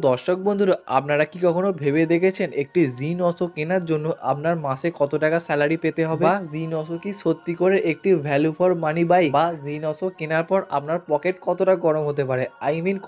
দর্শক বন্ধুরা, আপনারা কি কখনো ভেবে দেখেছেন একটি জিন অটো কেনার জন্য আপনার মাসে কত টাকা স্যালারি পেতে হবে, বা জিন অটো কি সত্যি করে একটি ভ্যালু ফর মানি বাইক, বা জিন অটো কেনার পর আপনার পকেট কতটা গরম হতে পারে,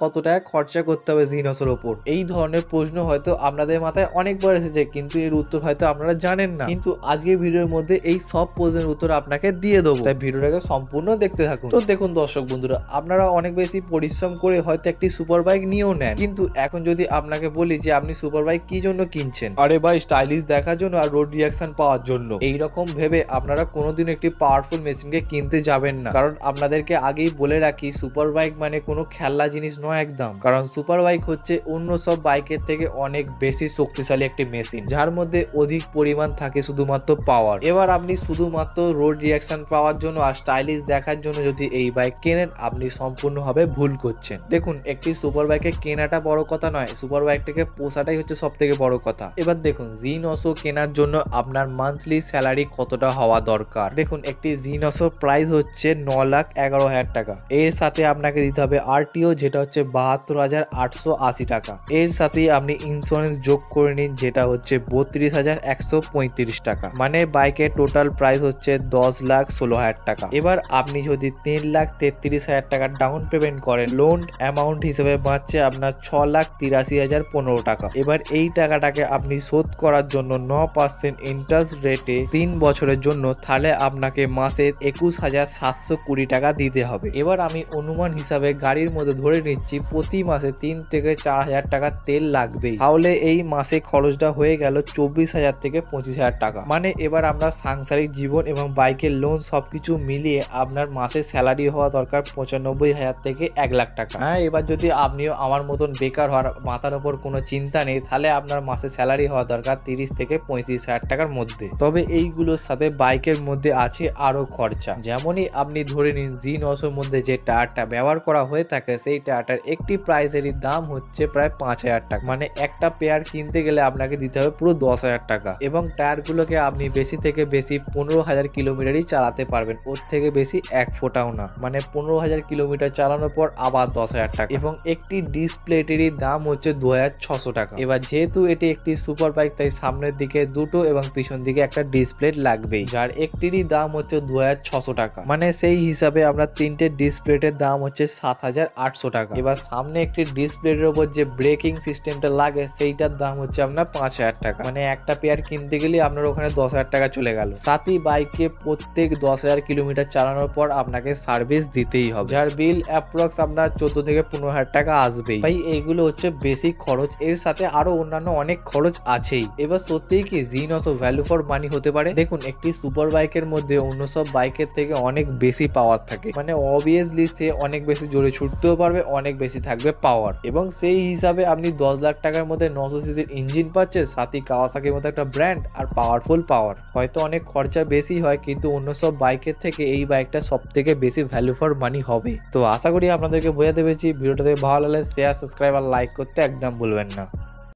কত টাকা খরচা করতে হবে জিন অটোর ওপর। এই ধরনের প্রশ্ন হয়তো আপনাদের মাথায় অনেকবার এসেছে, কিন্তু এর উত্তর হয়তো আপনারা জানেন না। কিন্তু আজকের ভিডিওর মধ্যে এই সব প্রশ্নের উত্তর আপনাকে দিয়ে দেবো, তাই ভিডিওটাকে সম্পূর্ণ দেখতে থাকুন। তো দেখুন দর্শক বন্ধুরা, আপনারা অনেক বেশি পরিশ্রম করে হয়তো একটি সুপার বাইক নিয়েও নেন, কিন্তু এখন যদি আপনাকে বলি যে আপনি সুপার বাইক কি জন্য কিনছেন, আরে ভাই স্টাইলিশ দেখার জন্য আর রোড রিয়াকশন পাওয়ার জন্য, এইরকম ভেবে আপনারা কোনোদিন একটি পাওয়ারফুল মেশিনকে কিনতে যাবেন না। কারণ আপনাদেরকে আগেই বলে রাখি, সুপার বাইক মানে কোনো খেলনা জিনিস নয় একদম। কারণ সুপার বাইক হচ্ছে অন্য সব বাইকের থেকে অনেক বেশি শক্তিশালী একটি মেশিন, যার মধ্যে অধিক পরিমাণ থাকে শুধুমাত্র পাওয়ার। এবার আপনি শুধুমাত্র রোড রিয়াকশন পাওয়ার জন্য আর স্টাইলিশ দেখার জন্য যদি এই বাইক কেনেন, আপনি সম্পূর্ণভাবে ভুল করছেন। দেখুন, একটি সুপার বাইকে কেনাটা বড় কথা নয়, সুপার বাইকটাকে পোষাটাই হচ্ছে সব থেকে বড় কথা। এবার দেখুন, জিন অসো কেনার জন্য আপনার মান্থলি স্যালারি কতটা হওয়া দরকার। দেখুন, একটি জিন অসো প্রাইস হচ্ছে 9,11,000 টাকা। এর সাথে আপনাকে দিতে হবে আরটিও, যেটা হচ্ছে 72,880 টাকা। এর সাথে আপনি ইন্স্যুরেন্স যোগ করে নিন, যেটা হচ্ছে 32,135 টাকা। মানে বাইকের টোটাল প্রাইস হচ্ছে 10,16,000 টাকা। এবার আপনি যদি 3,33,000 টাকা ডাউন পেমেন্ট করেন, লোন অ্যামাউন্ট হিসেবে বাঁচছে আপনার 6,83,015 টাকা। এবার এই টাকাটাকে আপনি শোধ করার জন্য 9% ইন্টারেস্ট রেটে 3 বছরের জন্য, তাহলে আপনাকে মাসে 21,720 টাকা দিতে হবে। এবার আমি অনুমান হিসাবে গাড়ির মধ্যে ধরে নিচ্ছি প্রতি মাসে 3 থেকে 4,000 টাকা তেল লাগবেই, তাহলে এই মাসে খরচটা হয়ে গেল 24,000 থেকে 25,000 টাকা। মানে এবার আমরা সাংসারিক জীবন এবং বাইকের লোন সবকিছু মিলিয়ে আপনার মাসে স্যালারি হওয়া দরকার 95,000 থেকে 1 লাখ টাকা। হ্যাঁ, এবার যদি আপনিও আমার মতন বেকার হওয়ার মাথার ওপর কোনো চিন্তা নেই, তাহলে আপনার মাসে স্যালারি হওয়া দরকার 30 থেকে 35,000 টাকার মধ্যে। তবে এইগুলোর সাথে বাইকের মধ্যে আছে আরো খরচা। যেমনই আপনি ধরে নিন, জিন অসোর মধ্যে যে টায়ারটা ব্যবহার করা হয়ে থাকে, সেই টায়ারটার একটি প্রাইসেরই দাম হচ্ছে প্রায় 5,000 টাকা। মানে একটা পেয়ার কিনতে গেলে আপনাকে দিতে হবে পুরো 10,000 টাকা। এবং টায়ারগুলোকে আপনি বেশি থেকে বেশি 15,000 কিলোমিটারই চালাতে পারবেন, ওর থেকে বেশি এক ফোঁটাও না। মানে 15,000 কিলোমিটার চালানোর পর আবার 10,000 টাকা। এবং একটি ডিসপ্লেটেরই দাম হচ্ছে 2,600 টাকা। এবার যেহেতু এটি একটি সুপার বাইক, তাই সামনের দিকে দুটো এবং পিছন দিকে একটা ডিসপ্লেট লাগবেই, যার একটিরই দাম হচ্ছে 2,600 টাকা। মানে সেই হিসাবে আমরা তিনটে ডিসপ্লেটের দাম হচ্ছে 7,800 টাকা। এবার সামনে একটি ডিসপ্লেটের উপর যে ব্রেকিং সিস্টেমটা লাগে, সেইটার দাম হচ্ছে আপনার 5,000 টাকা। মানে একটা পেয়ার কিনতে গেলে আপনার ওখানে 10,000 টাকা চলে গেল। সাথী বাইকে প্রত্যেক 10,000 কিলোমিটার চালানোর পর আপনাকে সার্ভিস দিতেই হবে, যার বিল অ্যাপ্রক্স আপনার 14 থেকে 15,000 টাকা আসবেই। ভাই এইগুলো হচ্ছে বেসিক খরচ, এর সাথে আরো অন্যান্য অনেক খরচ আছেই। এবার সত্যিই কি জিন অসো ভ্যালু ফর মানি হতে পারে? দেখুন, একটি সুপার বাইকের মধ্যে অন্য সব বাইকের থেকে অনেক বেশি পাওয়ার থাকে। মানে অবভিয়াসলি সে অনেক বেশি জোরে ছুটতেও পারবে, অনেক বেশি থাকবে পাওয়ার। এবং সেই হিসাবে আপনি 10 লাখ টাকার মধ্যে 900 সিসির ইঞ্জিন পাচ্ছেন, সাথে কাওয়াসাকির মতো একটা ব্র্যান্ড আর পাওয়ারফুল পাওয়ার। হয়তো অনেক খরচা বেশি হয়, কিন্তু অন্য সব বাইকের থেকে এই বাইকটা সব থেকে বেশি ভ্যালু ফর মানি হবে। তো আশা করি আপনাদেরকে বোঝাতে পেরেছি। ভিডিওটাতে ভালো লাগলে শেয়ার, সাবস্ক্রাইব আর লাইক করতে একদম ভুলবেন না।